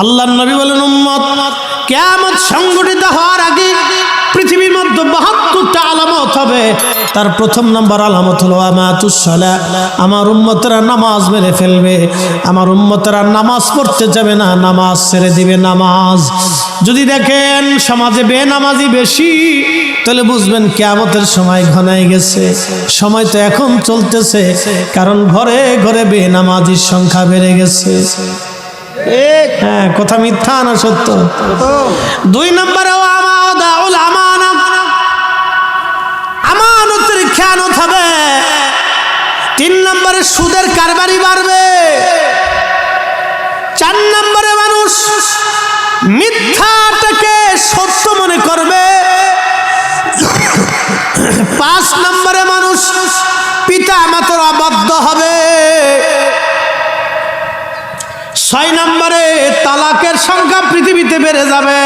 আল্লাহর নবী বলেন, উম্মত কিয়ামত সংঘটিত হওয়ার আগে পৃথিবীর মধ্যে ৭২টা আলামত হবে। তার প্রথম নাম্বার আলামত হলো আমাতুস সালাহ, আমার উম্মতরা নামাজ মেরে ফেলবে, আমার উম্মতরা নামাজ পড়তে যাবে না, নামাজ ছেড়ে দিবে। নামাজ যদি দেখেন সমাজে বেনামাজি বেশি, তাহলে বুঝবেন কিয়ামতের সময় ঘনায় গেছে। সময় তো এখন চলতেছে, কারণ ঘরে ঘরে বেনামাজির সংখ্যা বেড়ে গেছে। হ্যাঁ, কথা মিথ্যা না সত্য? ২ নম্বরে আমানতের খেয়ানত হবে। ৩ নম্বরে সুদের কারবারি বাড়বে। ৪ নম্বরে মানুষ মিথ্যাটাকে সত্য মনে করবে। ৫ নম্বরে মানুষ পিতা মাতার অবাধ্য হবে। ৬ নম্বরে তালাকের সংখ্যা পৃথিবীতে বেড়ে যাবে।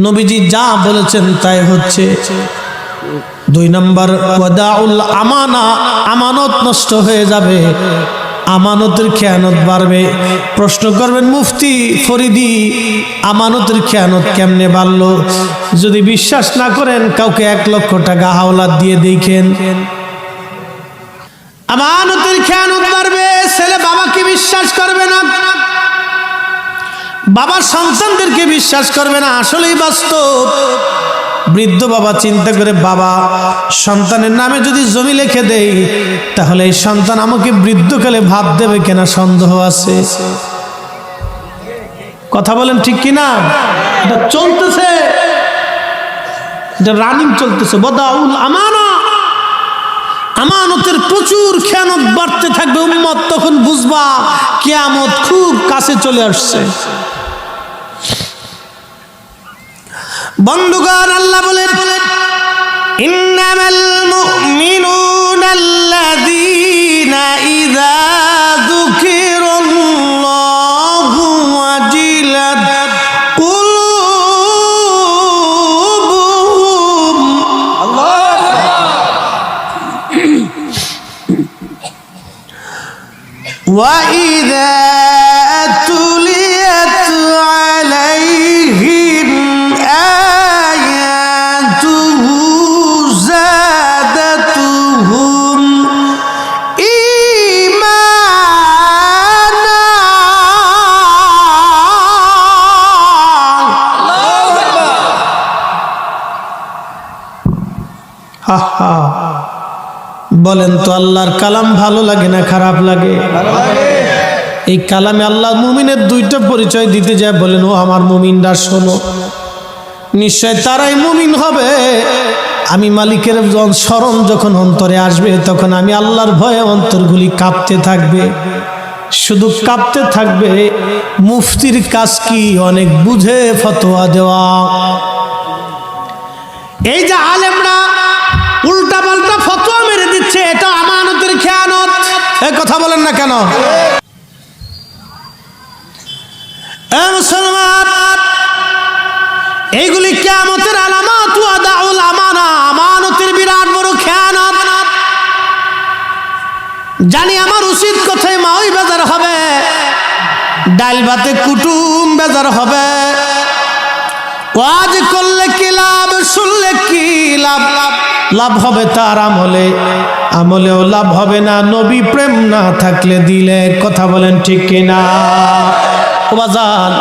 নবীজি যা বলেছেন তাই হচ্ছে। ২ নম্বর ওয়াদাউল আমানা, আমানত নষ্ট হয়ে যাবে, আমানতের খেয়ানত বাড়বে। প্রশ্ন করবেন মুফতি ফরিদি, আমানতের খেয়ানত কেমনে বাড়লো? যদি বিশ্বাস না করেন, কাউকে ১ লক্ষ টাকা হাওলাত দিয়ে দেখেন, আমানতের খেয়ানত বাড়বে। ছেলে বাবাকে বিশ্বাস করবে না, বাবা সন্তানদেরকে বিশ্বাস করবে না। আসলেই বাস্তব। বৃদ্ধ বাবা চিন্তা করে, বাবা সন্তানের নামে যদি জমি লিখে দেই, তাহলে এই সন্তান আমাকে বৃদ্ধকালে ভাত দেবে কিনা সন্দেহ আছে। কথা বলেন ঠিক কিনা? এটা চলতেছে, এটা রানিং চলতেছে। ওয়াদাউল আমানা, আমানতের প্রচুর খেয়ানত বাড়তে থাকবে। উম্মত তখন বুঝবা কিয়ামত খুব কাছে চলে আসছে। বন্ধুগণ, আল্লাহ বলেন, ইন্নামাল মুমিনুনা আল্লাযীনা ইযা যুকিরাল্লাহু ওয়াজিলাত কুলুবুহুম। ওয়া ইযা তুলিয়াত আলাইহিম আয়াতুহু যাদাতুহুম ঈমানা। হা হা, বলেন তো আল্লাহর কালাম ভালো লাগে না খারাপ লাগে? এই কালামে আল্লাহ মুমিনের ২টা পরিচয় দিতে যায়, বলেন, ও আমার মুমিনরা শোনো, নিশ্চয় তারাই মুমিন হবে। আমি মালিকের স্মরণ যখন অন্তরে আসবে, তখন আমি আল্লাহর ভয়ে অন্তরগুলি কাঁপতে থাকবে। শুধু কাঁপতে থাকবে। মুফতির কাজ কি? অনেক বুঝে ফতোয়া দেওয়া। এই যে আলেমরা উল্টা পাল্টা ফতোয়া মেরে দিচ্ছে, এটা আমানতের খেয়ানত। এই কথা বলেন না কেন? মুসলমান, এইগুলি কিয়ামতের আলামত। ওয়াদাউল আমানা, আমানতের বিরাট বড় খেয়ানত। জানি আমার উচিত কথায় মাওই বেজার হবে, ডাল ভাতে কুটুম বেজার হবে। ওয়াজ করলে কি লাভ, শুনলে কি লাভ? লাভ হবে তার আমলে, আমলেও লাভ হবে না নবী প্রেম না থাকলে দিলে। কথা বলেন ঠিক কিনা? ও বাজান,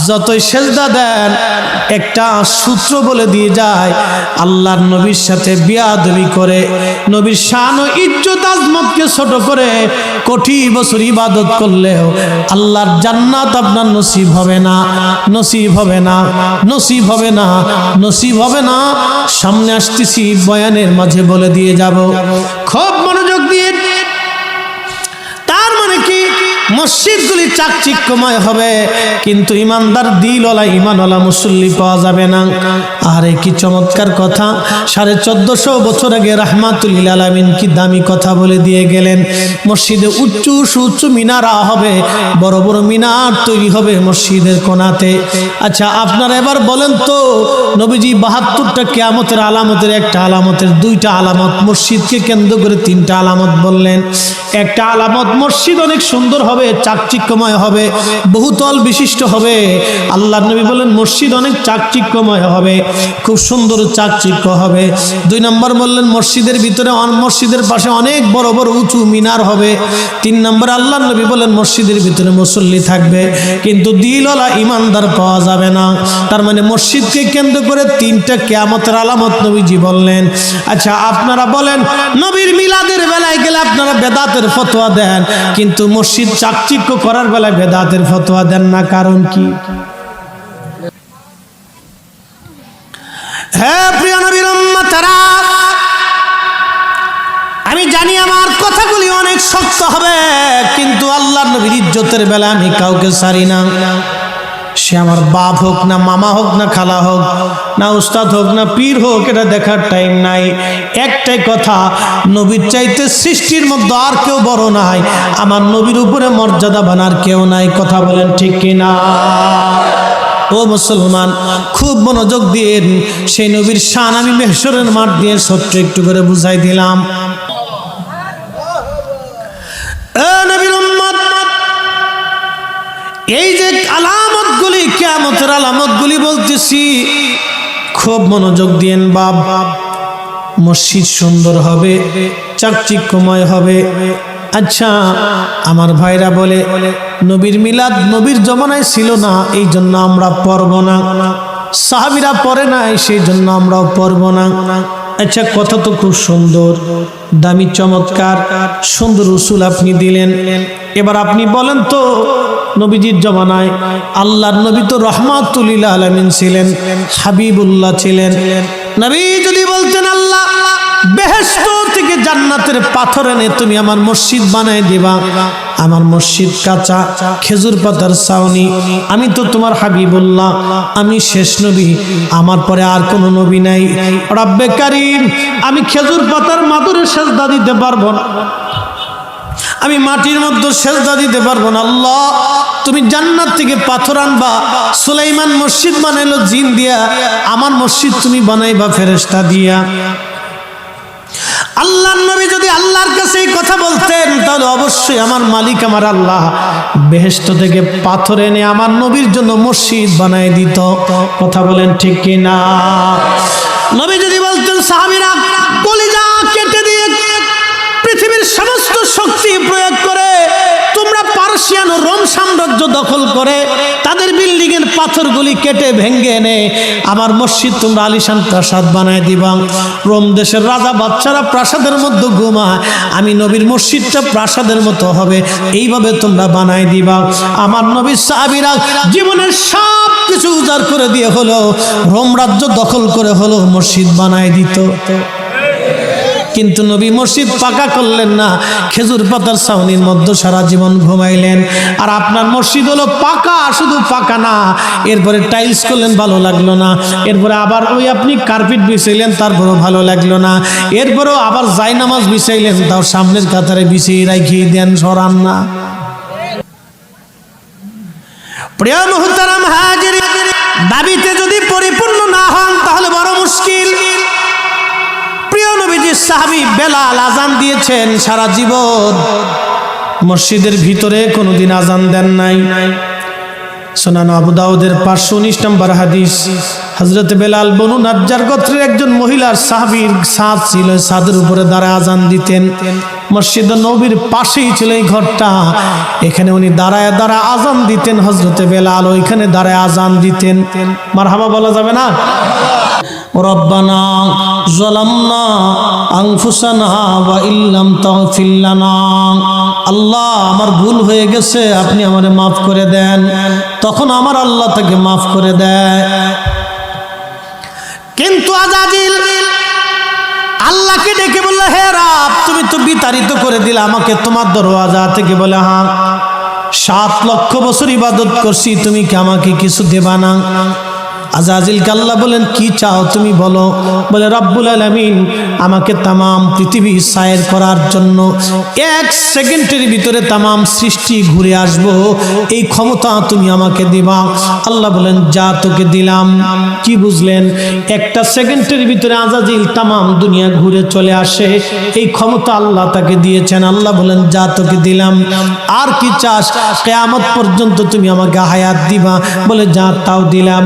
যতই সেজদা দেন, একটা সূত্র বলে দিয়ে যায়, আল্লাহর নবীর সাথে বিয়াদবি করে, নবীর শান ও ইজ্জত আজমতকে ছোট করে কোটি বছর ইবাদত করলেও আল্লাহর জান্নাত আপনার নসিব হবে না, নসিব হবে না, নসিব হবে না, নসিব হবে না। সামনে আসতেছি, বয়ানের মাঝে বলে দিয়ে যাব, খুব মনোযোগ দিয়ে। তার মানে কি? মসজিদগুলি চাকচিক্যময় হবে, কিন্তু ইমানদার দিলওয়ালা ইমানওয়ালা মুসল্লি পাওয়া যাবে না। আরে কি চমৎকার কথা, 1450 বছর আগে রাহমাতুল লিল আলামিন কি দামি কথা বলে দিয়ে গেলেন। মসজিদে উচ্চ সুউচ্চ মিনারা হবে, বড় বড় মিনার তৈরি হবে মসজিদের কোণাতে। আচ্ছা আপনারা এবার বলেন তো, নবীজি 72টা কিয়ামতের আলামতের একটা আলামতের দুইটা আলামত, মসজিদকে কেন্দ্র করে 3টা আলামত বললেন। একটা আলামত মসজিদ অনেক সুন্দর হবে, চাকচিক্যময় হবে, বহুতল বিশিষ্ট হবে। আল্লাহ নবী বলেন মসজিদ অনেক চাকচিক্যময় হবে, খুব সুন্দর চাকচিক্য হবে। 2 নম্বর বললেন মসজিদের ভিতরে মসজিদের পাশে অনেক বড় বড় উঁচু মিনার হবে। 3 নম্বর আল্লাহ নবী বলেন মসজিদের ভিতরে মুসল্লি থাকবে, কিন্তু দিলওয়ালা ইমানদার পাওয়া যাবে না। তার মানে মসজিদকে কেন্দ্র করে 3টা কিয়ামতের আলামত নবীজি বললেন। আচ্ছা আপনারা বলেন, নবীর মিলাদের বেলায় গেলে আপনারা বেদাতের ফতোয়া দেন, কিন্তু মসজিদ চাকচিক্য করার বেলায় বেদাতের ফতোয়া দেন না, কারণ কি? হ্যাঁ প্রিয় নবীর উম্মতেরা, আমি জানি আমার কথাগুলি অনেক শক্ত হবে, কিন্তু আল্লাহর নবীর ইজ্জতের বেলা আমি কাউকে ছাড়ি না। সে আমার বাপ হোক না মামা হোক না খালা হোক না উস্তাদ হোক না পীর হোক, এটা দেখার টাইম নাই। একটাই কথা, নবীর চাইতে সৃষ্টির মধ্যে আর কেউ বড় নাই, আমার নবীর উপরে মর্যাদা বানার কেউ নাই। কথা বলেন ঠিক কিনা? ও মুসলমান, খুব মনোযোগ দিয়ে সেই নবীর শান আমি মেহশরের মাঠ দিয়ে ছোট্ট একটু করে বুঝাই দিলাম। নবীর উম্মত, এই যে আলামতগুলি, কিয়ামতের আলামতগুলি বলতেছি, খুব মনোযোগ দিয়েন বাপ। মসজিদ সুন্দর হবে, চাকচিক্যময় হবে। আচ্ছা আমার ভাইরা বলে নবীর মিলাদ নবীর জমানায় ছিল না, এই জন্য আমরা পড়ব না, সাহাবীরা পড়ে নাই সেই জন্য আমরাও পড়ব না। আচ্ছা কথা তো খুব সুন্দর, দামি চমৎকার সুন্দর উসুল আপনি দিলেন। এবার আপনি বলেন তো, নবীজির জমানায় আল্লাহর নবী তো রহমাতুল লিল আলামিন ছিলেন, হাবিবুল্লাহ ছিলেন। নবী যদি বলতেন আল্লাহ বেহেশত থেকে জান্নাতের পাথর এনে তুমি আমার মসজিদ বানায় দিবা, আমার মসজিদ কাঁচা খেজুর পাতার ছাউনি, আমি তো তোমার হাবিবুল্লাহ, আমি শেষ নবী, আমার পরে আর কোনো নবী নাই। রব্বে কারীম, আমি খেজুর পাতার মাদুরে সেজদা দিতে পারবো না, আমি মাটির মধ্যে সেজদা দিতে পারবো না। আল্লাহ তুমি জান্নাত থেকে পাথর আনবা, সুলাইমান মসজিদ বানাইলো জিন দিয়া, আমার মসজিদ তুমি বানাইবা ফেরেশতা দিয়া। আল্লাহর নবী যদি আল্লাহর কাছে এই কথা বলতেন, তাহলে অবশ্যই আমার মালিক আমার আল্লাহ বেহেশত থেকে পাথর এনে আমার নবীর জন্য মসজিদ বানায় দিত। কথা বলেন ঠিক কিনা? নবী যদি বলতেন সাহাবীরা কলিজা কেটে দিয়ে পৃথিবীর সমস্ত শক্তি প্রয়োগ করে তোমরা পার্সিয়ান ও রোম সাম্রাজ্য দখল করে তাদের বিল্ডিং এর পাথরগুলি কেটে ভেঙে এনে আমার মসজিদ তোমরা আলিশান প্রাসাদ বানায় দিবা। রোম দেশের রাজা বাচ্চারা প্রাসাদের মধ্যে ঘুমায়, আমি নবীর মসজিদটা প্রাসাদের মতো হবে, এইভাবে তোমরা বানায় দিবা। আমার নবীর সাহাবীরা জীবনের সব কিছু উজাড় করে দিয়ে হলো, রোম রাজ্য দখল করে হলো মসজিদ বানায় দিত। কিন্তু নবী মসজিদ পাকা করলেন না, খেজুর পাতার ছাউনির মধ্যে সারা জীবন ঘুমাইলেন। আর আপনার মসজিদ হলো পাকা, শুধু পাকা না, এরপরে টাইলস করলেন, ভালো লাগলো না, এরপরে আবার ওই আপনি কার্পেট বিছাইলেন, তারপরেও ভালো লাগলো না, এরপরেও আবার জায়নামাজ বিছাইলেন, তাও সামনের কাতারে বিছিয়ে রাখিয়ে দেন, সরান না। প্রিয় মুহতারাম হাজিরিন, দাবিতে যদি পরিপূর্ণ না হন তাহলে বড় মুশকিল। প্রিয় নবীজি সাহাবী বেলাল আজান দিয়েছেন, সারা জীবন মসজিদের ভিতরে কোনোদিন আজান দেন নাই। সুনান আবু দাউদের 519 নম্বর হাদিস, হযরত বেলাল বনু নাজ্জার গোত্রের একজন মহিলার সাহাবীর ছাদ ছিল, ছাদের উপরে দাঁড়ায় আজান দিতেন। মসজিদ নবীর পাশেই ছিল এই ঘরটা, এখানে উনি দাঁড়ায় দাঁড়ায় আজান দিতেন। হযরত বেলাল ওইখানে দাঁড়ায় আজান দিতেন। মারহাবা বলা যাবে না? রব্বানা যালামনা আনফুসানা ওয়া ইল্লাম তাগফির লানা, আল্লাহ আমার ভুল হয়ে গেছে, আপনি আমারে মাফ করে দেন। তখন আমার আল্লাহ তাকে মাফ করে দেয়। কিন্তু আজাজিল আল্লাহকে ডেকে বলল, হে রব তুমি তো বিতাড়িত করে দিলে আমাকে তোমার দরওয়াজা থেকে। বলে হ্যাঁ, 7 লক্ষ বছর ইবাদত করছি, তুমি কি আমাকে কিছু দেবা না? আজাজিলকে আল্লাহ বলেন কি চাও তুমি বলো। বলে রব্বুল আলামিন আমাকে তামাম পৃথিবী সায়ের করার জন্য 1 সেকেন্ডের ভিতরে তামাম সৃষ্টি ঘুরে আসবো, এই ক্ষমতা তুমি আমাকে দিবা। আল্লাহ বলেন যা তোকে দিলাম। কি বুঝলেন? 1 সেকেন্ডের ভিতরে আজাজিল তামাম দুনিয়া ঘুরে চলে আসে, এই ক্ষমতা আল্লাহ তাকে দিয়েছেন। আল্লাহ বলেন যা তোকে দিলাম, আর কি চাস? কিয়ামত পর্যন্ত তুমি আমাকে হায়াত দিবা। বলে যা তাও দিলাম।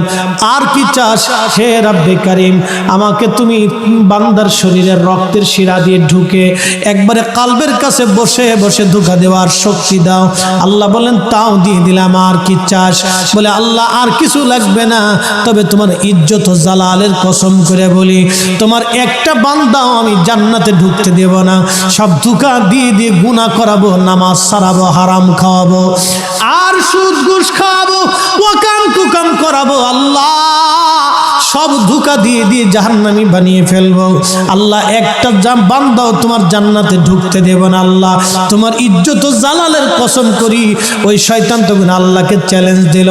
আর কি চাস? হে রব্বে কারীম আমাকে তুমি বান্দার শরীরের রক্তের শিরা দিয়ে ঢুকে একবারে কালবের কাছে বসে বসে ধোঁকা দেওয়ার শক্তি দাও। আল্লাহ বলেন তাও দিয়ে দিলাম। আর কি চাস? বলে আল্লাহ আর কিছু লাগবে না, তবে তোমার ইজ্জত ও জালালের কসম করে বলি তোমার একটা বান্দাও আমি জান্নাতে ঢুকতে দেব না। সব ধোঁকা দিয়ে দিয়ে গুনাহ করাবো, নামাজ সারাবো, হারাম খাওয়াবো, আর সুদ ঘুষ খাওয়াবো, ওয়াকাম কুকাম করাবো। আল্লাহ সব ধোঁকা দিয়ে দিয়ে জাহান্নামী বানিয়ে ফেলবো। আল্লাহ একটা বান্দাও তোমার জান্নাতে ঢুকতে দেব না। আল্লাহ তোমার ইজ্জত ও জালালের কসম করি। ওই শয়তান তখন আল্লাহকে চ্যালেঞ্জ দিল।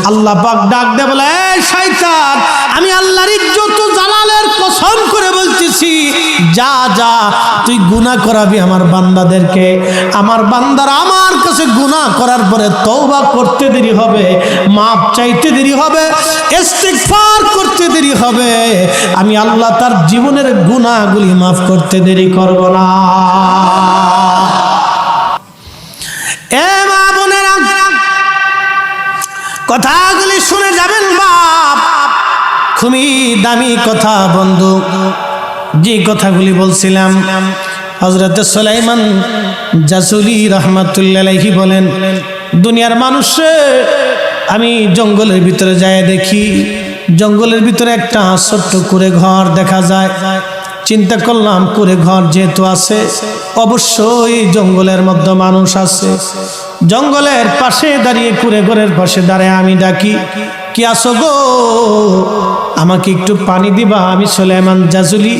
আল্লাহ পাক ডাক দিয়ে বলে এই শয়তান, আমি আল্লাহর ইজ্জত ও জালালের কসম করে বলতেছি যা যা তুই গুনাহ করাবি আমার বান্দাদেরকে। আমার বান্দারা আমার কাছে গুনাহ করার পরে তওবা করতে দেরি হবে, মাপ চাইতে দেরি হবে, ইস্তিগফার করতে দেরি হবে, আমি আল্লাহ তার জীবনের গুনাহগুলি মাফ করতে দেরি করব না। এ মা বোনেরা কথাগুলি শুনে যাবেন বাপ, খুবই দামি কথা বন্ধু। যে কথাগুলি বলছিলাম হযরত সুলাইমান জাসুলি রাহমাতুল্লাহি আলাইহি বলেন দুনিয়ার মানুষে আমি জঙ্গলের ভিতরে যায় দেখি, জঙ্গলের ভিতরে একটা ছোট্ট কুঁড়ে ঘর দেখা যায়। চিন্তা করলাম কুঁড়ে ঘর যেহেতু আছে অবশ্যই জঙ্গলের মধ্যে মানুষ আছে। জঙ্গলের পাশে দাঁড়িয়ে কুঁড়ে ঘরের পাশে দাঁড়িয়ে আমি ডাকি কি আসো গো, আমাকে একটু পানি দিবা। আমি সুলাইমান জাসুলি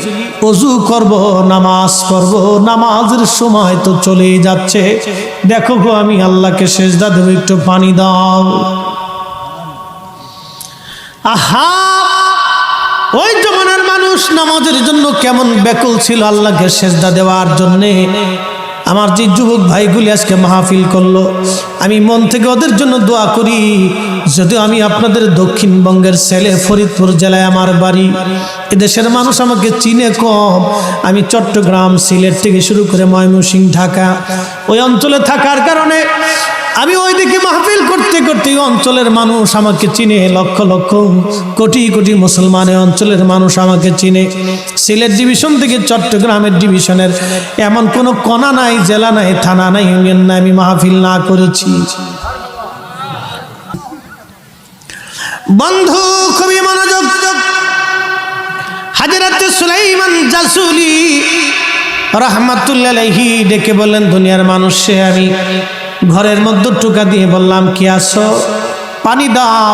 ওযু করব, নামাজ পড়ব, নামাজের সময় তো চলেই যাচ্ছে, দেখো গো আমি আল্লাহকে সিজদা দেব, একটু পানি দাও। আহা, ওই জমানার মানুষ নামাজের জন্য কেমন ব্যাকুল ছিল আল্লাহকে সিজদা দেওয়ার জন্যে। আমার যে যুবক ভাইগুলি আজকে মাহফিল করলো, আমি মন থেকে ওদের জন্য দোয়া করি। যদিও আমি আপনাদের দক্ষিণবঙ্গের ছেলে, ফরিদপুর জেলায় আমার বাড়ি, এদেশের মানুষ আমাকে চিনে কম। আমি চট্টগ্রাম, সিলেট থেকে শুরু করে ময়মনসিংহ, ঢাকা ওই অঞ্চলে থাকার কারণে আমি ওইদিকে মাহফিল করতে করতে অঞ্চলের মানুষ আমাকে চিনে, লক্ষ লক্ষ কোটি কোটি মুসলমান অঞ্চলের মানুষ আমাকে চিনে। সিলেট ডিভিশন থেকে চট্টগ্রামের ডিভিশনের এমন কোনো কোনা নাই, জেলা নাই, থানা নাই, ইউনিয়ন নাই আমি মাহফিল না করেছি। বন্ধু খুবই মনোযোগ। হযরত সুলাইমান জাসুলি রাহমাতুল্লাহি আলাইহি ডেকে বললেন দুনিয়ার মানুষে আমি ঘরের মধ্যে টোকা দিয়ে বললাম কি আসো, পানি দাও,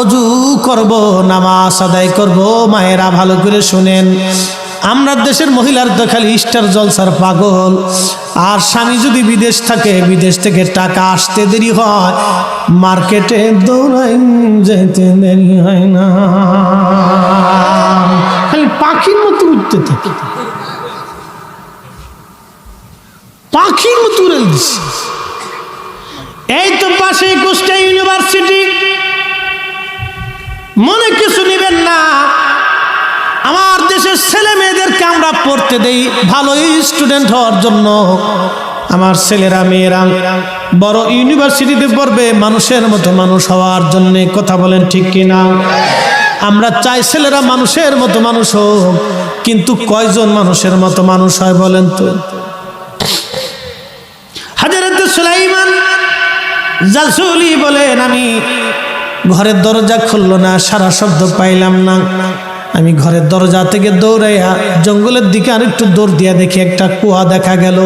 ওযু করব, নামাজ আদায় করব। মায়েরা ভালো করে শুনেন, আমরা দেশের মহিলার তো খালি স্টার জলসার পাগল। আর স্বামী যদি বিদেশ থাকে, বিদেশ থেকে টাকা আসতে দেরি হয়, মার্কেটে দৌড়াই যেতে দেরি হয় না, খালি পাখির মতো উঠতে থাকে, পাখির মতো উড়ে দিচ্ছে। এই তো পাশে কুষ্টিয়া ইউনিভার্সিটি, মনে কিছু নেবেন না, আমার দেশের ছেলে মেয়েদেরকে আমরা পড়তে দেই ভালো স্টুডেন্ট হওয়ার জন্য। আমার ছেলেরা মেয়েরা বড় ইউনিভার্সিটিতে পড়বে মানুষের মতো মানুষ হওয়ার জন্য। কথা বলেন ঠিক কিনা? আমরা চাই ছেলেরা মানুষের মতো মানুষ হোক, কিন্তু কয়জন মানুষের মতো মানুষ হয় বলেন তো? হযরত সুলাইমান জাসুলি বলেন আমি ঘরের দরজা খুললো না, সারা শব্দ পাইলাম না। আমি ঘরের দরজা থেকে দৌড়াইয়া জঙ্গলের দিকে আরেকটু দৌড় দিয়া দেখি একটা কুয়া দেখা গেল।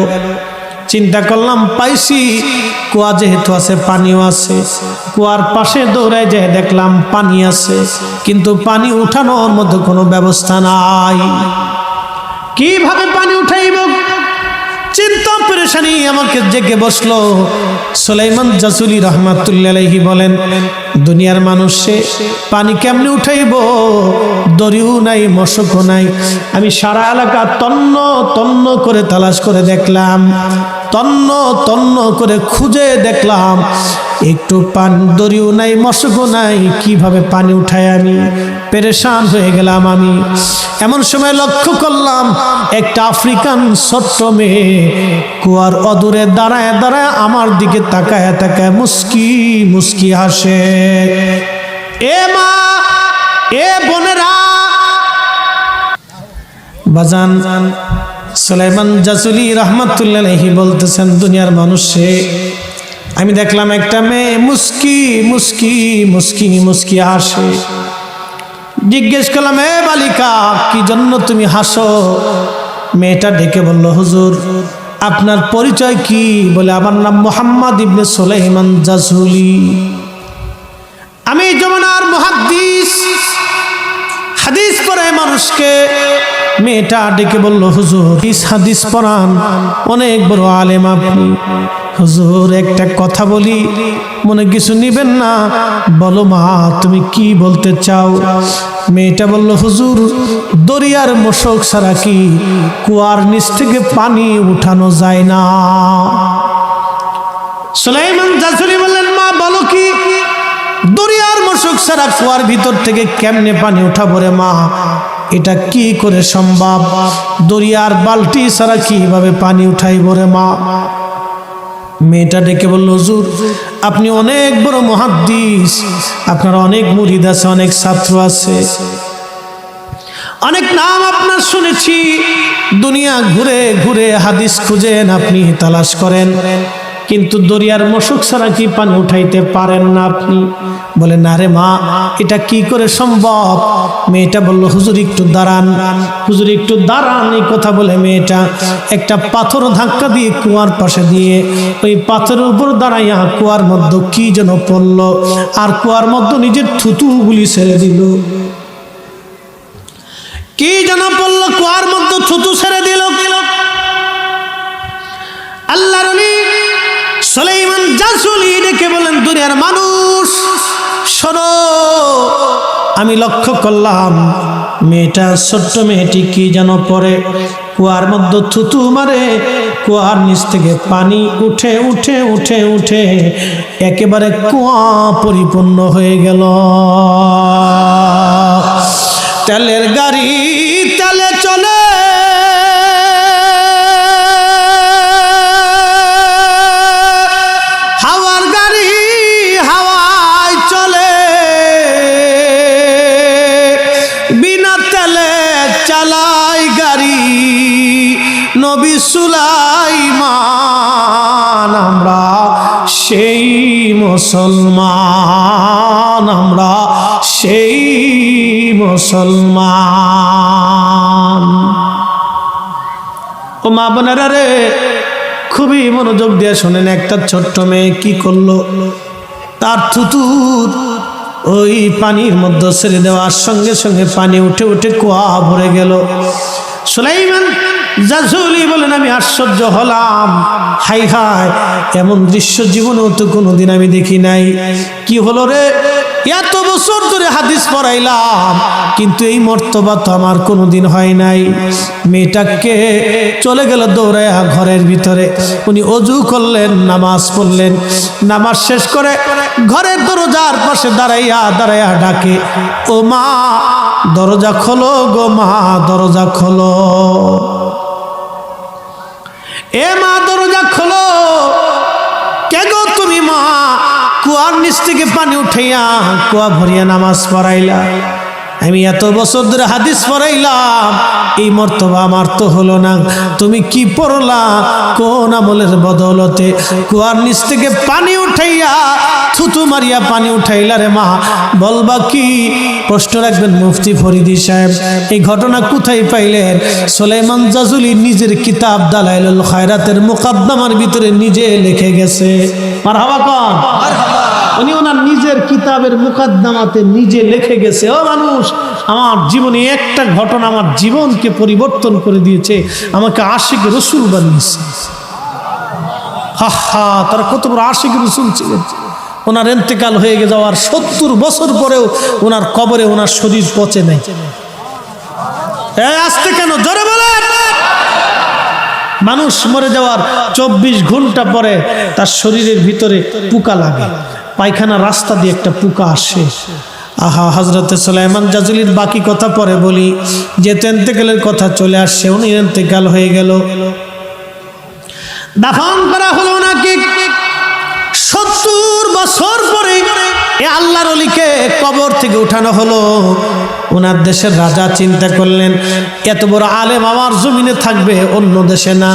চিন্তা করলাম পাইছি, কুয়া যেহেতু আছে পানিও আছে। কুয়ার পাশে দৌড়াই যায় দেখলাম পানি আছে, কিন্তু পানি উঠানোর মতো কোনো ব্যবস্থা নাই। কিভাবে পানি উঠাইব? চিন্তা পেরেশানি আমাকে জেগে বসলো। সুলাইমান জাসুলি রহমাতুল্লাহ আলাইহি বলেন, দুনিয়ার মানুষে পানি কেমনে উঠাইব, দড়িও নাই, মশকও নাই। আমি সারা এলাকা তন্ন তন্ন করে তালাশ করে দেখলাম, তন্ন তন্ন করে খুঁজে দেখলাম, একটু পানি দড়িও নাই, মশকও নাই, কিভাবে পানি উঠাই? আমি পেরেশান হয়ে গেলাম। আমি এমন সময় লক্ষ্য করলাম একটা আফ্রিকান ছোট্ট মেয়ে কুয়ার অদূরে দাঁড়ায় দাঁড়ায় আমার দিকে তাকায় তাকায় মুস্কি মুস্কি হাসে। এ মা, এ বোনেরা, বাজান সুলাইমান জাসুলি রহমাতুল্লাহ আলাইহি বলতেছেন, দুনিয়ার মানুষে আমি দেখলাম একটা মেয়ে মুস্কি মুস্কি মুস্কি মুস্কি হাসে। জিজ্ঞেস করলাম, এ বালিকা, কি জন্য তুমি হাসো? মেয়েটা ডেকে বলল, হুজুর আপনার পরিচয় কি? বলে, আমার নাম মুহাম্মদ ইবনে সুলাইমান জাসুলি, আমি যমুনার মুহাদ্দিস, হাদিস পড়ায় মানুষকে। মেয়েটা ডেকে বলল, হুজুর হাদিস পড়ান, অনেক বড় আলেম আপনি। হুজুর একটা কথা বলি, মনে কিছু নিবেন না? বলো মা, তুমি কি বলতে চাও? মেয়েটা বলল, হুজুর দরিয়ার মশক ছাড়া কি কুয়ার নিচ থেকে পানি উঠানো যায় না? সুলাইমান জাসুলি বললেন, মা বলো কি? দরিয়ার মশক ছাড়া কুয়ার ভিতর থেকে কেমনে পানি উঠাবো রে মা? এটা কি করে সম্ভব? দরিয়ার বালতি ছাড়া কিভাবে পানি উঠাইব রে মা? মেয়েটা ডেকে বলল, হুজুর আপনি অনেক বড় মুহাদ্দিস, আপনার অনেক মুরিদ আছে, অনেক ছাত্র আছে, অনেক নাম আপনার শুনেছি, দুনিয়া ঘুরে ঘুরে হাদিস খুঁজেন, আপনি তালাশ করেন, কিন্তু দরিয়ার মশক ছাড়া কি পানি উঠাইতে পারেন না আপনি? বলে, না রে মা, এটা কি করে সম্ভব? মেয়েটা বলল, হুজুর একটু দাঁড়ান, হুজুর একটু দাঁড়ান। এই কথা বলে মেয়েটা একটা পাথর ধাক্কা দিয়ে কুয়ার পাশে দিয়ে ওই পাথরের উপর দাঁড়াইয়া কুয়ার মধ্যে কি যেন পড়ল, আর কুয়ার মধ্যে নিজের থুতুগুলি ছেড়ে দিল। কি যেন পড়ল, কুয়ার মধ্যে থুতু ছেড়ে দিল। আল্লাহর ওলি সুলাইমান জাসুলি ডেকে বলেন, দুনিয়ার মানুষ শোনো, আমি লক্ষ্য করলাম মেয়েটা, ছোট্ট মেয়েটি কি যেন পরে কুয়ার মধ্যে থুতু মারে, কুয়ার নিচ থেকে পানি উঠে উঠে উঠে উঠে একেবারে কুয়া পরিপূর্ণ হয়ে গেল। তেলের গাড়ি তেলে চলে, নবী সুলাইমান আমরা সেই মুসলমান, আমরা সেই মুসলমান। ও মা বোনেরা রে, খুবই মনোযোগ দিয়ে শোনেন। একটা ছোট্ট মেয়ে কি করলো, তার থুতুর ওই পানির মধ্যে ছেড়ে দেওয়ার সঙ্গে সঙ্গে পানি উঠে উঠে কুয়া ভরে গেল। সুলাইমান জাসুলি বলেন, আমি আশ্চর্য হলাম, হাই হাই, এমন দৃশ্য জীবনেও তো কোনোদিন আমি দেখি নাই। কি হলো রে, এত বছর ধরে হাদিস পড়াইলাম, কিন্তু এই মর্তবা তো আমার কোনোদিন হয় নাই। মেয়েটাকে চলে গেল দৌড়াইয়া ঘরের ভিতরে। উনি অজু করলেন, নামাজ পড়লেন, নামাজ শেষ করে ঘরের দরজার পাশে দাঁড়াইয়া দাঁড়াইয়া ডাকে, ও মা দরজা খোলো গো মা, দরজা খোলো, এ মা দরজা খোলো। কে গো তুমি মা? কুয়ার নিচ থেকে পানি উঠাইয়া কুয়া ভরিয়া নামাজ পড়াইলা, আমি এত বছর ধরে হাদিস পড়াইলাম, এই মর্তবা আমার তো হলো না। তুমি কি পড়লা? কোন আমলের বদলতে কুয়ার নিচ থেকে পানি উঠাইয়া থুতু মারিয়া পানি উঠাইলা রে মা? বলবা কি? প্রশ্ন রাখবেন মুফতি ফরিদি সাহেব। এই ঘটনা কোথায় পাইলেন? সুলাইমান জাসুলি নিজের কিতাব দালাইলুল খায়রাতের মুকদ্দমার ভিতরে নিজে লিখে গেছে। মারহাবা কোন? মারহাবা। উনি ওনার নিজের কিতাবের মুকদ্দমাতে নিজে লিখে গেছে। ও মানুষ, আমার জীবনে একটা ঘটনা আমার জীবনকে পরিবর্তন করে দিয়েছে, আমাকে আশিক রসুল বানিয়েছে। হা হা, তারা কত বড় আশিক রসুল ছিলেন। ওনার ইন্তেকাল হয়ে যাওয়ার 70 বছর পরেও ওনার কবরে ওনার শরীর পচে নাই। আসতে কেন জোরে বলেন। মানুষ মরে যাওয়ার 24 ঘন্টা পরে তার শরীরের ভিতরে পোকা লাগে, পায়খানা রাস্তা দিয়ে একটা পোকা আসে। আহা, হযরত সুলাইমান জাজুলির বাকি কথা পরে বলি, যে ইন্তেকালের কথা চলে আসছে, উনি ইন্তেকাল হয়ে গেল, দাফন করা হলো নাকি 70 বছর পরে এ আল্লাহর ওলিকে কবর থেকে উঠানো হলো। ওনার দেশের রাজা চিন্তা করলেন, এত বড় আলেম আমার জমিনে থাকবে, অন্য দেশে না।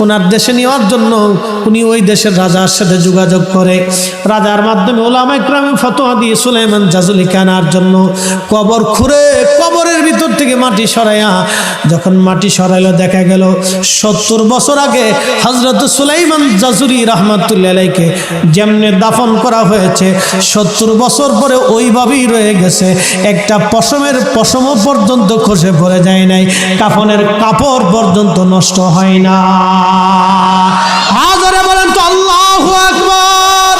ওনার দেশে নেওয়ার জন্য উনি ওই দেশের রাজার সাথে যোগাযোগ করে, রাজার মাধ্যমে ওলামায়ে কেরাম ফতোয়া দিয়ে সুলাইমান জাজুলিকে আনার জন্য কবর খুঁড়ে কবরের ভিতর থেকে মাটি সরাইয়া যখন মাটি সরাইলো, দেখা গেল 70 বছর আগে হযরত সুলাইমান জাজুলি রাহমাতুল্লাহি আলাইহিকে যেমনে দাফন করা হয়েছে 70 বছর পরে ওইভাবেই রয়ে গেছে। একটা পশমও পর্যন্ত খসে পড়ে যায় নাই, কাফনের কাপড় পর্যন্ত নষ্ট হয় না। আজরে বলেন তো আল্লাহু আকবার।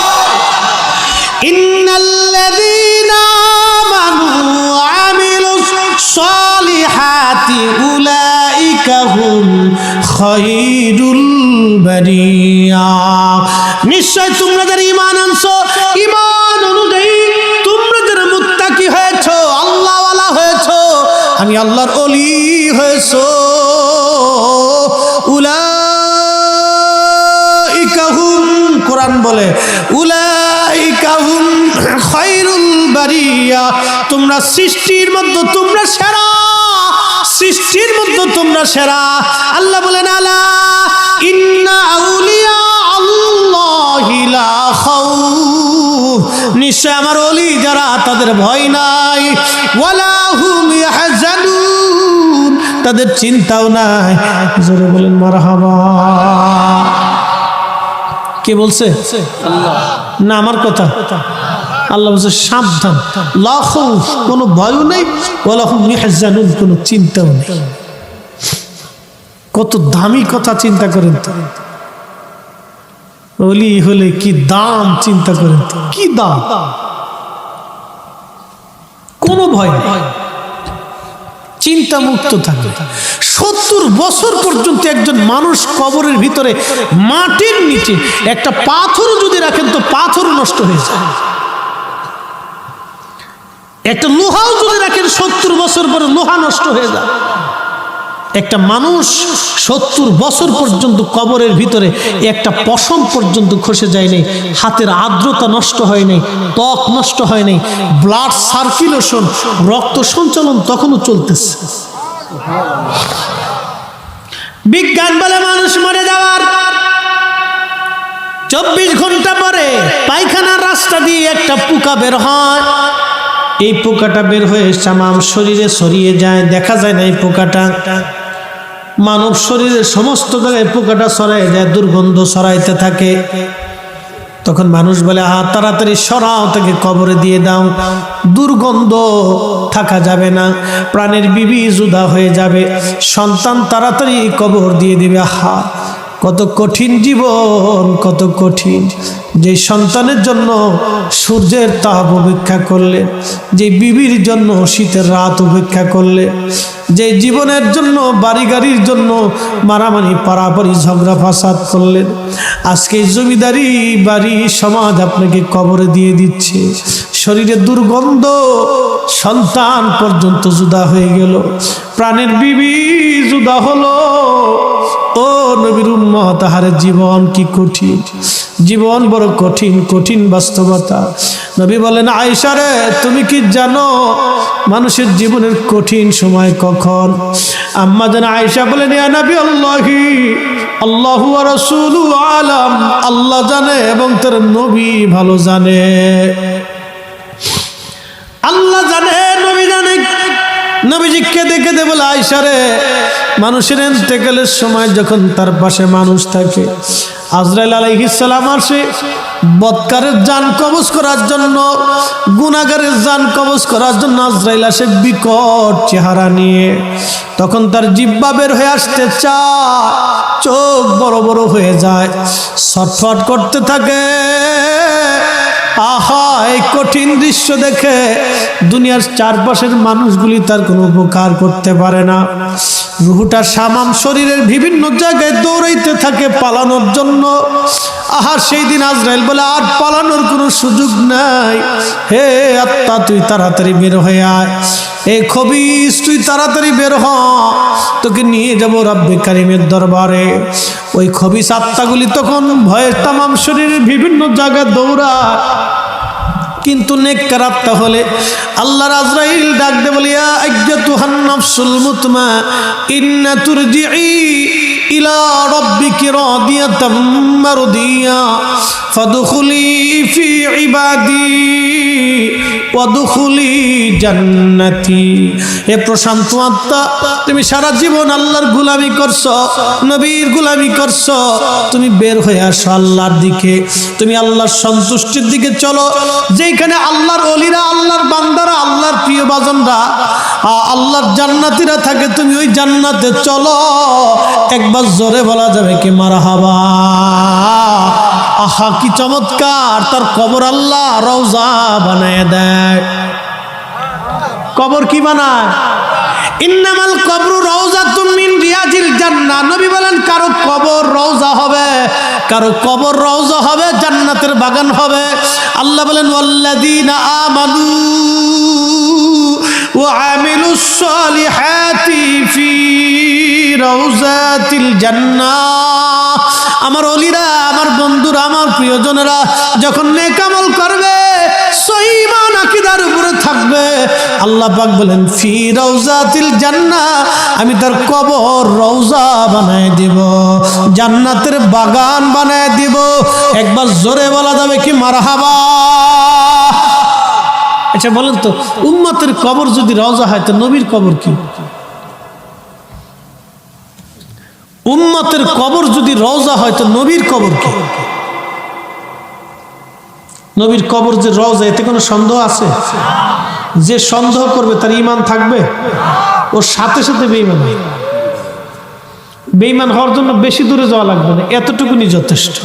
ইন্নাল্লাযীনা আমানু ওয়া আমিলুস সালিহাতি উলাইকা হুম খায়রুল বারিয়া। নিশ্চয় তোমরা যারা ঈমান আনছো, ঈমান অনুযায়ী তোমরা যারা মুত্তাকি হয়েছো, আল্লাহওয়ালা হয়েছো, আমি আল্লাহর ওলি হয়েছো, উলাইকা হুম, কোরআন বলে উলাইকা হুম খায়রুল বারিয়া, তোমরা সৃষ্টির মধ্যে তোমরা সেরা, সৃষ্টির মধ্যে তোমরা সেরা। আল্লাহ বলেন আলা ইন্না আউলিয়া আল্লাহি লা খাউফ, নিশ্চয় আমার ওলি যারা তাদের ভয় নাই, ওয়ালা হুম ইয়াহজানুন, তাদের চিন্তাও নাই। জোরে বলেন মারহাবা। কে বলছে? আল্লাহ না, আমার কথা। আল্লাহ বলছে সাবধান, লা খাউফ, কোনো ভয়ও নেই, ওয়ালা হুম ইয়াহজানুন, কোনো চিন্তাও নেই। কত দামি কথা, চিন্তা করেন তো। ওলি হলে কি দাম, চিন্তা করেন তো, কি দাম। কোনো ভয় নেই, চিন্তা মুক্ত থাকে। 70 বছর পর্যন্ত একজন মানুষ কবরের ভিতরে মাটির নিচে একটা পাথর যদি রাখেন তো পাথর নষ্ট হয়ে যায়। একটা লোহাও যদি রাখেন 70 বছর পরে লোহা নষ্ট হয়ে যায়। একটা মানুষ 70 বছর পর্যন্ত কবরের ভিতরে একটা পশম পর্যন্ত খসে যায় নাই, হাতের আর্দ্রতা নষ্ট হয় নাই, ত্বক নষ্ট হয় নাই, ব্লাড সার্কুলেশন, রক্ত সঞ্চালন তখনও চলতেছে। বিজ্ঞান বলে মানুষ মরে যাওয়ার 24 ঘন্টা পরে পায়খানার রাস্তা দিয়ে একটা পোকা বের হয়। এই পোকাটা বের হয়ে তামাম শরীরে ছড়িয়ে যায়, দেখা যায় না এই পোকাটা। মানব শরীরের সমস্ত জায়গায় পোকাটা ছড়ায় যায়, দুর্গন্ধ ছড়াইতে থাকে। তখন মানুষ বলে, তাড়াতাড়ি সরাও, তাকে কবরে দিয়ে দাও, দুর্গন্ধ থাকা যাবে না, প্রাণের বিবি জুদা হয়ে যাবে, সন্তান তাড়াতাড়ি কবর দিয়ে দিবে। কত কঠিন জীবন, কত কঠিন। যে সন্তানের জন্য সূর্যের তাপ উপেক্ষা করলে, যে বিবির জন্য শীতের রাত উপেক্ষা করলে, যে জীবনের জন্য বাড়ি গাড়ির জন্য মারামারি পারাপারি ঝগড়া ফাসাদ করলেন, আজকে জমিদারি বাড়ি সমাজ আপনাকে কবরে দিয়ে দিচ্ছে। শরীরে দুর্গন্ধ, সন্তান পর্যন্ত জুদা হয়ে গেল, প্রাণের বিবি জুদা হলো। ও নবীর উম্মত, তাহার জীবন কি কঠিন, জীবন বড় কঠিন, কঠিন বাস্তবতা। নবী বলেন, আয়েশা রে, তুমি কি জানো মানুষের জীবনের কঠিন সময় কখন? আম্মা জান আয়েশা বলেন, ইয়া নবী আল্লাহি, আল্লাহু ওয়া রাসূলুহু আলাম, আল্লাহ জানে এবং তার নবী ভালো জানে। আল্লাহ জানে, নবী জানে। নবীজি কেঁদে কেঁদে বলে, আয়েশা রে, মানুষের ইন্তেকালের সময় যখন তার পাশে মানুষ থাকে, আজরাইল আলাইহিস সালাম আসে বদকারের জান কবজ করার জন্য, গুনাহগারের জান কবজ করার জন্য আজরাইল আসে বিকট চেহারা নিয়ে। তখন তার জিহ্বা বের হয়ে আসতে চায়, চোখ বড় বড় হয়ে যায়, ছটফট করতে থাকে। আহা, এই কঠিন দৃশ্য দেখে দুনিয়ার চারপাশের মানুষগুলি তার কোনো উপকার করতে পারে না। রুহটা সামাম শরীরের বিভিন্ন জায়গায় দৌড়াইতে থাকে পালানোর জন্য। আহা, সেই দিন আজরাইল বলে, আর পালানোর কোনো সুযোগ নাই। হে আত্মা, তুই তাড়াতাড়ি বের হয়ে আয়। এই খবিস, তুই তাড়াতাড়ি বের হ, তোকে নিয়ে যাবো রব্বে কারিমের দরবারে। ওই খবিস আত্মাগুলি তখন ভয়ে তামাম শরীরের বিভিন্ন জায়গায় দৌড়ায়। কিন্তু নেককার আত্মা হলে আল্লাহর আজরাইল ডাক দে বলে, ইয়া আইয়াতুহান নাফসুল মুতমাইন্না তুরজিই ইলা রাব্বিকি রাদিয়াতাম মারদিয়া ফাদখুলি ফি ইবাদি ওয়াদখুলি জান্নাতি। হে প্রশান্ত আত্মা, তুমি সারা জীবন আল্লাহর গোলামি করছো, নবীর গোলামি করছো, তুমি বের হয়ে আসো আল্লাহর দিকে, তুমি আল্লাহর সন্তুষ্টির দিকে চলো। যেখানে আল্লাহর ওলিরা, আল্লাহর বান্দারা, আল্লাহর প্রিয় বাজনরা, আল্লাহর জান্নাতীরা থাকে, তুমি ওই জান্নাতে চলো। একবার জোরে বলা যাবে কি মারহাবা? আহা, কি চমৎকার! তার কবর আল্লাহ রওজা বানায় দেয়। কবর কি বানায়? ইন্নামাল কবরু রওজাতুম মিন রিয়াজিল জান্নাহ। নবী বলেন, কারো কবর রওজা হবে, কারো কবর রওজা হবে, জান্নাতের বাগান হবে। আল্লাহ বলেন, ওয়াল্লাযীনা আমানু ওয়া আমিলুস সালিহাতি ফি রাউজাতিল জান্নাহ। আমার ওলিরা, আমার বন্ধুরা, আমার প্রিয়জনেরা যখন নেক আমল করবে, সহিহ ঈমান আকীদার উপরে থাকবে, আল্লাহ পাক বলেন, ফি রাউজাতিল জান্নাহ, আমি তার কবর রওজা বানায় দিব, জান্নাতের বাগান বানায় দিব। একবার জোরে বলা যাবে কি মারহাবা? আচ্ছা বলেন তো, উম্মতের কবর যদি রওজা হয় তো নবীর কবর কি? উম্মতের কবর যদি রওজা হয় তো নবীর কবর কি? নবীর কবর যে রওজা, এতে কোনো সন্দেহ আছে? যে সন্দেহ করবে তার ঈমান থাকবে? ওর সাথে সাথে বেঈমান। বেঈমান হওয়ার জন্য বেশি দূরে যাওয়া লাগবে না, এতটুকুনি যথেষ্ট।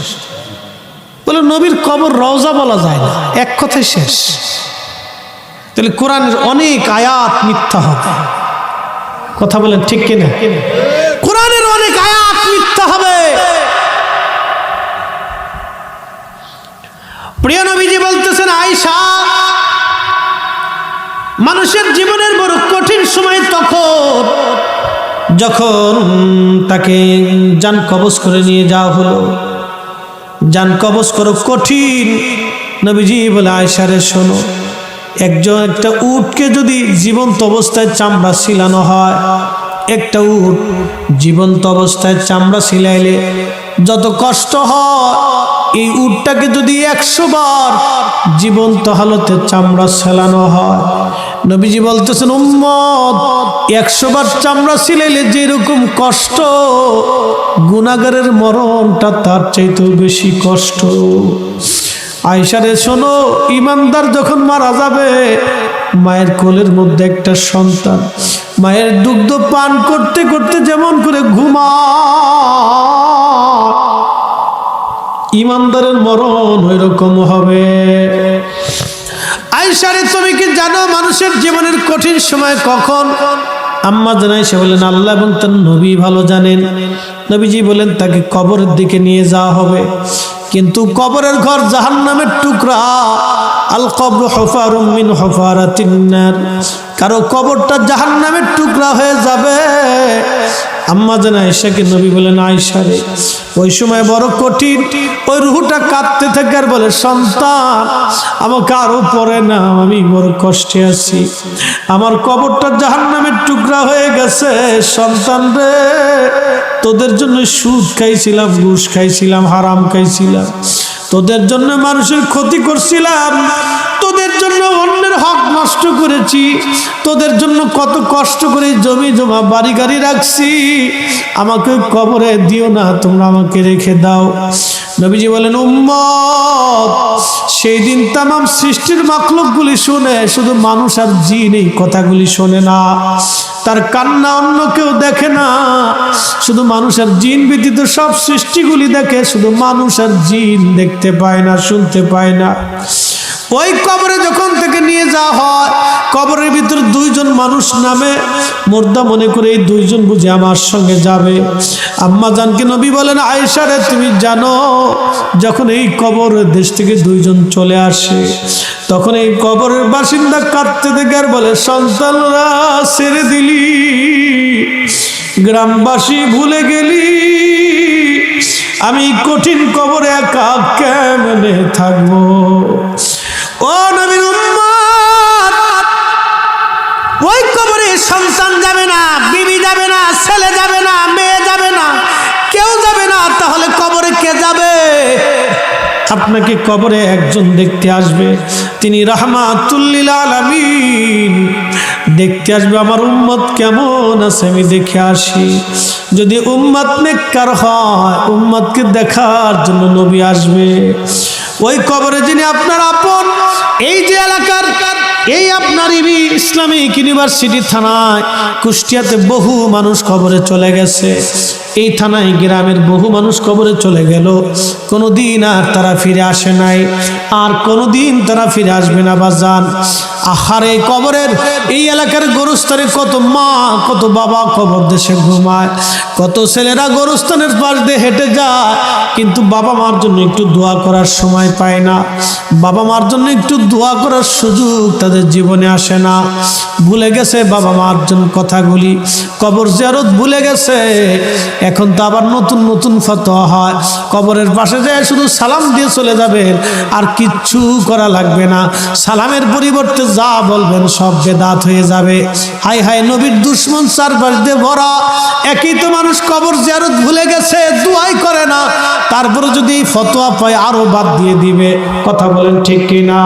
বলে নবীর কবর রওজা বলা যায় না, এক কথায় শেষ। তাহলে কোরআনের অনেক আয়াত মিথ্যা হবে। কথা বলেন ঠিক কিনা? কোরআনের অনেক আয়াত মিথ্যা হবে। প্রিয় নবীজি বলতেছেন, আয়েশা, মানুষের জীবনের বড় কঠিন সময় তখন যখন তাকে জান কবজ করে নিয়ে যাওয়া হলো। জান কবজ করো কঠিন। নবীজি বলে, আয়েশা রে শোনো, একটা উটকে যদি জীবন্ত অবস্থায় চামড়া ছিলানো হয়, একটা উট জীবন্ত অবস্থায় চামড়া ছিলাইলে যত কষ্ট হয়, এই উটটাকে যদি 100 বার জীবন্ত হালতে চামড়া ছেলানো হয়, নবীজি বলতেছেন, উম্মত 100 বার চামড়া ছিলাইলে যেরকম কষ্ট, গুনাহগারের মরণটা তার চাইতেও বেশি কষ্ট। আয়েশা রে শোনো, ইমানদার যখন মারা যাবে, মায়ের কোলের মধ্যে একটা সন্তান মায়ের দুগ্ধ পান করতে করতে যেমন করে ঘুমায়, ইমানদারের মরণ ওই রকম হবে। আয়েশা রে, তুমি কি জানো মানুষের জীবনের কঠিন সময় কখন? আম্মা জানাই, সে বলেন, আল্লাহ এবং তার নবী ভালো জানেন। নবীজি বলেন, তাকে কবরের দিকে নিয়ে যাওয়া হবে, কিন্তু কবরের ঘর জাহান্নামের টুকরা। আল কবরু হুফারুম মিন হুফারাতিন নার, কারো কবরটা জাহান্নামের টুকরা হয়ে যাবে। আম্মা জান আয়েশাকে নবী বলেন, আয়েশা রে, ওই সময় বড় কঠিন। ওই রুহটা কাঁদতে থাকে আর বলে, সন্তান আমাকে আরো পরে না, আমি বড় কষ্টে আছি, আমার কবরটা জাহান্নামের টুকরা হয়ে গেছে। সন্তান রে, তোদের জন্য সুদ খাইছিলাম, ঘুষ খাইছিলাম, হারাম খাইছিলাম, তোদের জন্য মানুষের ক্ষতি করছিলাম, তোদের জন্য অন্যের হক নষ্ট করেছি, তোদের জন্য কত কষ্ট করে জমি জমা বাড়ি গাড়ি রাখছি, আমাকে কবরে দিও না, তোমরা আমাকে রেখে দাও। নবীজি বলেন, উম্মত সেই দিন তামাম সৃষ্টির মাখলুকগুলি শুনে, শুধু মানুষ আর জিন এই কথাগুলি শোনে না, তার কান্না অন্য কেউ দেখে না, শুধু মানুষ আর জিন ব্যতীত সব সৃষ্টিগুলি দেখে, শুধু মানুষ আর জিন দেখতে পায় না, শুনতে পায় না। ওই কবরে যখন থেকে নিয়ে যাওয়া হয়, কবরের ভিতরে দুইজন মানুষ নামে, মুর্দা মনে করে এই দুইজন বুঝে আমার সঙ্গে যাবে। আম্মা জানকে নবী বলেন, আয়েশা রে তুমি জানো, যখন এই কবরের দেশ থেকে দুইজন চলে আসে, তখন এই কবরের বাসিন্দা কাঁদতে দেখে আর বলে, সন্তানরা ছেড়ে দিলি, গ্রামবাসী ভুলে গেলি, আমি কঠিন কবরে একা কেমনে থাকবো। ও নবীর উম্মত, ওই কবরে সন্তান যাবে না, বিবি যাবে না, ছেলে যাবে না, মেয়ে যাবে না, কেউ যাবে না, তাহলে কবরে কে যাবে? আপনাকে কবরে একজন দেখতে আসবে, তিনি রাহমাতুল লিল আলামিন। দেখতে আসবে আমার উম্মত কেমন আছে আমি দেখে আসি। যদি উম্মত নেককার হয়, উম্মতকে দেখার জন্য নবী আসবে। ওই কবরে যিনি আপনার আপন, এই যে এলাকার, এই আপনার ইসলামিক ইউনিভার্সিটি থানায় কুষ্টিয়াতে বহু মানুষ কবরে চলে গেছে, এই থানায় গ্রামের বহু মানুষ কবরে চলে গেল, কোনোদিন আর তারা ফিরে আসে নাই, আর কোনোদিন তারা ফিরে আসবে না বাজান। আহারে কবরের এই এলাকার গোরস্থানে কত মা, কত বাবা কবর দেশে ঘুমায়, কত ছেলেরা গোরস্থানের পাশ দিয়ে হেঁটে যায়, কিন্তু বাবা মার জন্য একটু দোয়া করার সময় পায় না, বাবা মার জন্য একটু দোয়া করার সুযোগ তাদের জীবনে আসে না। ভুলে গেছে বাবা মার জন্য কথাগুলি, কবর জিয়ারত ভুলে গেছে। এখন তো আবার নতুন নতুন ফতোয়া হয়, কবরের পাশে যায় শুধু সালাম দিয়ে চলে যাবেন, আর কিচ্ছু করা লাগবে না, সালামের পরিবর্তে যা বলবেন সব বেদাত হয়ে যাবে। হাই হাই, নবীর দুশ্মন চারপাশ দিয়ে ভরা, একই তো মানুষ কবর জিয়ারত ভুলে গেছে, দুয়াই করে না, তারপরে যদি ফতোয়া পায় আরো বাদ দিয়ে দিবে। কথা বলেন ঠিক কিনা?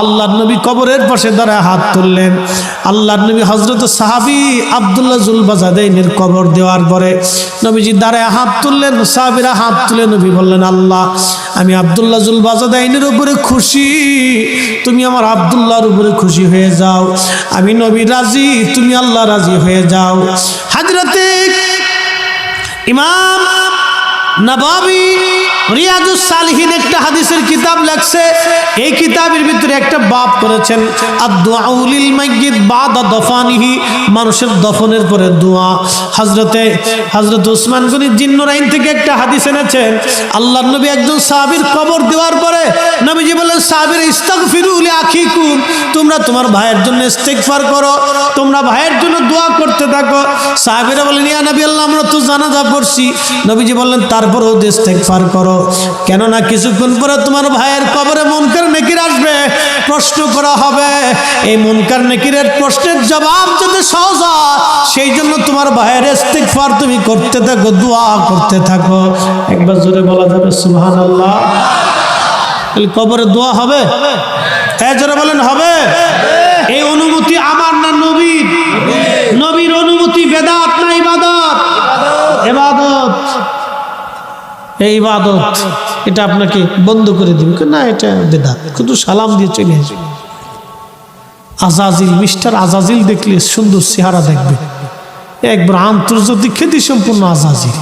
আল্লাহর নবী কবরের পাশে দাঁড়ায় হাত তুললেন। আল্লাহর নবী হযরত সাহাবী আব্দুল্লাহ জুলবাজাদাইনের কবর দেওয়ার পরে নবীজি দাঁড়ায় হাত তুললেন, সাহাবীরা হাত তুলে নবী বললেন, আল্লাহ আমি আব্দুল্লাহ জুলবাজাদাইনের উপরে খুশি, তুমি আমার আব্দুল্লাহর উপরে খুশি হয়ে যাও, আমি নবী রাজি, তুমি আল্লাহ রাজি হয়ে যাও। হযরতে ইমাম নববী রিয়াদুস সালিহিন একটা হাদিসের কিতাব লেখছে, এই কিতাবের ভিতরে একটা বাব করেছেন, আদ-দুআউ লিল মাইয়িত বাদা দফানিহি, মানুষের দফনের পরে দোয়া। হযরত উসমান গনি জিন্নুরাইন থেকে একটা হাদিস এনেছেন, আল্লাহর নবী একজন সাহাবীর কবর দেওয়ার পরে নবীজি বলেন, সাহাবীরা ইস্তাগফিরু লি আখিকুম, তোমরা তোমার ভাইয়ের জন্য ইস্তিগফার করো, তোমরা ভাইয়ের জন্য দোয়া করতে থাকো। সাহাবীরা বলেন, ইয়া নবী আল্লাহ, আমরা তো জানাজা পড়ছি। নবীজি বললেন, তারপরেও ইস্তিগফার করো, কেননা কিছুক্ষণ পরে তোমার ভাইয়ের কবরে মুনকার নেকির আসবে, প্রশ্ন করা হবে, এই মুনকার নেকিরের প্রশ্নের জবাব যদি সহজ হয়, সেই জন্য তোমার ভাইয়ের ইস্তিগফার তুমি করতে থাকো, দোয়া করতে থাকো। একবার জোরে বলা যাবে সুবহানাল্লাহ? কবরে দোয়া হবে? জোরে বলেন হবে? এই অনুমতি আমার না নবীর? নবীর অনুমতি বেদাত না ইবাদত? ইবাদত। এই ইবাদত, এটা আপনাকে বন্ধ করে দিবে না, এটা বেদাত, শুধু সালাম দিয়ে চলে আসবে। আজাজিল, মিস্টার আজাজিল দেখলে সুন্দর চেহারা দেখবে, একবার আন্তর্জাতিক খ্যাতি সম্পূর্ণ আজাজিল।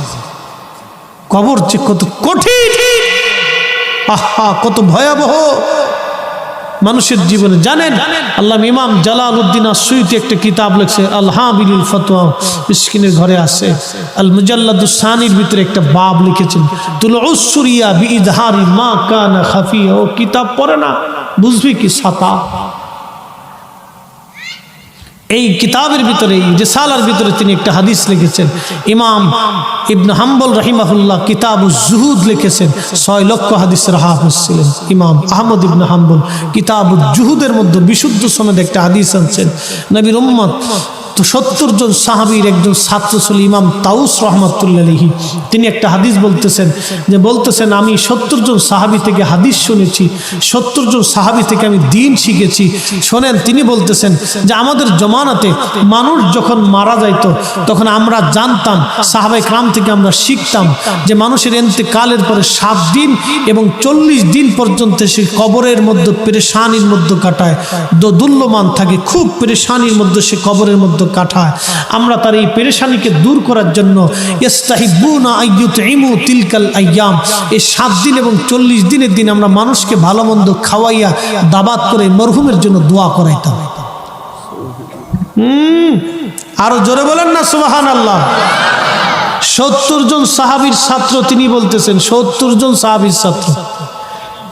কবর যে কত কঠিন, আহা কত ভয়াবহ মানুষের জীবনে। জানেন, আল্লাহ ইমাম জালালউদ্দিন আসসুয়ুতি একটা কিতাব লিখছে, আল হাবিলুল ফতোয়া, মিসকিনের ঘরে আছে, আল মুজাল্লাদুস সানির ভিতরে একটা বাব লিখেছেন, তুলউস সুরিয়া বিইজহারি মা কানা খাফিয়া। ও কিতাব পড়ে না, বুঝবি কি ছাতা। এই কিতাবের ভিতরে, এই রিসালার ভিতরে তিনি একটা হাদিস লিখেছেন। ইমাম ইবনে হাম্বল রাহিমাহুল্লাহ কিতাবুজ জুহুদ লিখেছেন, 6 লক্ষ হাদিসের হাফেজ ছিলেন ইমাম আহমদ ইবনে হাম্বল। কিতাবুজ জুহুদের মধ্যে বিশুদ্ধ সনদে একটা হাদিস আনছেন, নবীর উম্মত তো 70 জন সাহাবীর একজন ছাত্র ছিল ইমাম তাউস রহমাতুল্লাহ আলাইহি। তিনি একটা হাদিস বলতেছেন আমি 70 জন সাহাবী থেকে হাদিস শুনেছি, 70 জন সাহাবী থেকে আমি দ্বীন শিখেছি। শোনেন, তিনি বলতেছেন যে আমাদের জমানাতে মানুষ যখন মারা যাইতো তখন আমরা জানতাম, সাহাবায়ে কেরাম থেকে আমরা শিখতাম যে মানুষের ইন্তেকালের পরে 7 দিন এবং 40 দিন পর্যন্ত সে কবরের মধ্যে পেরেশানির মধ্যে কাটায়, দোদুল্যমান থাকে, খুব পেরেশানির মধ্যে সে কবরের মধ্যে কাটায়। আমরা তার এই পেরেশানিকে দূর করার জন্য ইস্তাহিবুনা আইয়ুতইমু তিলকাল আইয়াম, এই 7 দিন এবং 40 দিনের দিন আমরা মানুষকে ভালো মন্দ খাওয়াইয়া দাবাত করে মরহুমের জন্য দোয়া করাইতাম। আরো জোরে বলেন না সুবহানাল্লাহ। 70 জন সাহাবীর ছাত্র, তিনি বলতেছেন 70 জন সাহাবীর ছাত্র।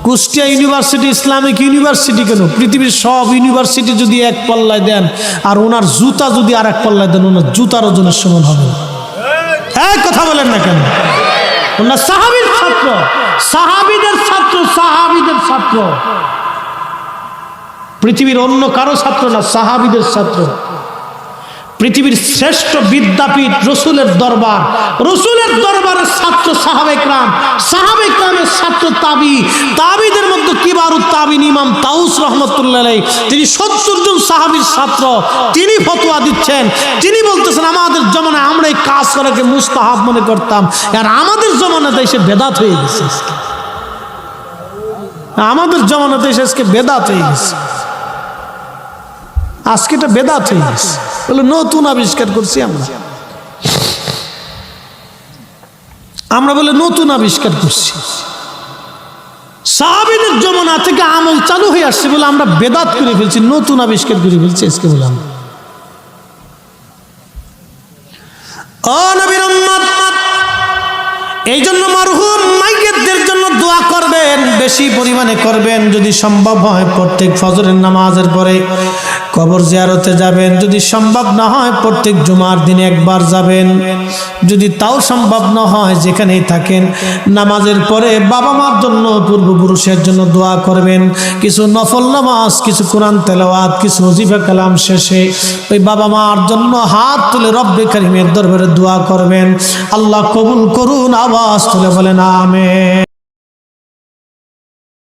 কুষ্টিয়া ইউনিভার্সিটি ইসলামিক ইউনিভার্সিটি কেন, পৃথিবীর সব ইউনিভার্সিটি যদি এক পাল্লায় দেন আর ওনার জুতা যদি আর এক পাল্লায় দেন, ওনার জুতার ওজনের সমান হবে। এক কথা বলেন না কেন? ওনার সাহাবীর ছাত্র, সাহাবীদের ছাত্র, সাহাবীদের ছাত্র, পৃথিবীর অন্য কারো ছাত্র না, সাহাবীদের ছাত্র। পৃথিবীর শ্রেষ্ঠ বিদ্যাপীঠ রসুলের দরবার, রসুলের দরবারের ছাত্র সাহাবায়ে কেরাম, সাহাবায়ে কেরামের ছাত্র তাবিদের মধ্যে কিবারুত তাবিন ইমাম তাউস রহমাতুল্লাহ আলাইহি, তিনি 70 জন সাহাবীর ছাত্র। তিনি ফতোয়া দিচ্ছেন, তিনি বলতেছেন আমাদের জমানায় আমরা এই কাজ করাকে মুস্তাহাব মনে করতাম, আর আমাদের জমানাতে এসে বেদাত হয়ে গেছে। আমাদের জমানাতে এসে আজকে বেদাত হয়ে গেছে। আজকে এটা বেদাত হয়ে গেছে, বলে নতুন আবিষ্কার করছি আমরা বলে নতুন আবিষ্কার করছি। সাহাবীদের জমানা থেকে আমল চালু হয়ে আসছে বলে আমরা বেদাত করে ফেলছি, নতুন আবিষ্কার করে ফেলছি আজকে বললাম। ও নবীর উম্মত, এই জন্য মরহুম মাইয়িতদের জন্য দোয়া করবেন, বেশি পরিমাণে করবেন। যদি সম্ভব হয় প্রত্যেক ফজরের নামাজের পরে কবর জিয়ারতে যাবেন, যদি সম্ভব না হয় প্রত্যেক জুমার দিনে একবার যাবেন। যদি তাও সম্ভব না হয় যেখানেই থাকেন নামাজের পরে বাবা মার জন্য, পূর্বপুরুষের জন্য দোয়া করবেন। কিছু নফল নামাজ, কিছু কোরআন তেলাওয়াত, কিছু ওজিফা কালাম শেষে ওই বাবা মার জন্য হাত তুলে রব্বে কারিমের দরবারে দোয়া করবেন। আল্লাহ কবুল করুন, আওয়াজ তুলে বলেন আমিন।